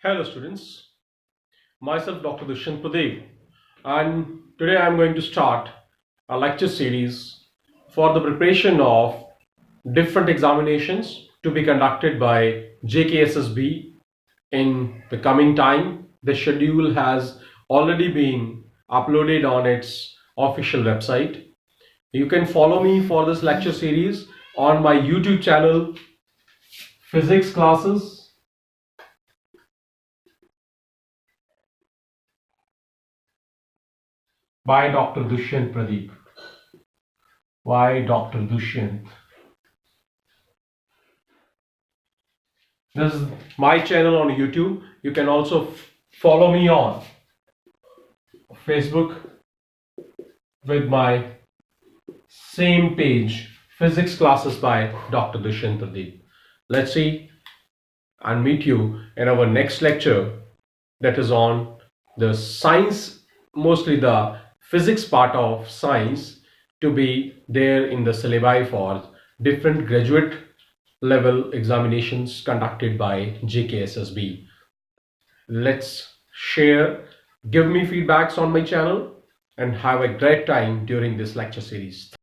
Hello students, myself Dr. Dushyant Pradeep, and today I am going to start a lecture series for the preparation of different examinations to be conducted by JKSSB in the coming time. The schedule has already been uploaded on its official website. You can follow me for this lecture series on my YouTube channel, Physics Classes by Dr. Dushyant Pradeep. Why Dr. Dushyant? This is my channel on YouTube. You can also follow me on Facebook with my same page, Physics Classes by Dr. Dushyant Pradeep. Let's see and meet you in our next lecture, that is on the science, mostly the physics part of science, to be there in the syllabi for different graduate level examinations conducted by JKSSB. Let's share, give me feedbacks on my channel, and have a great time during this lecture series.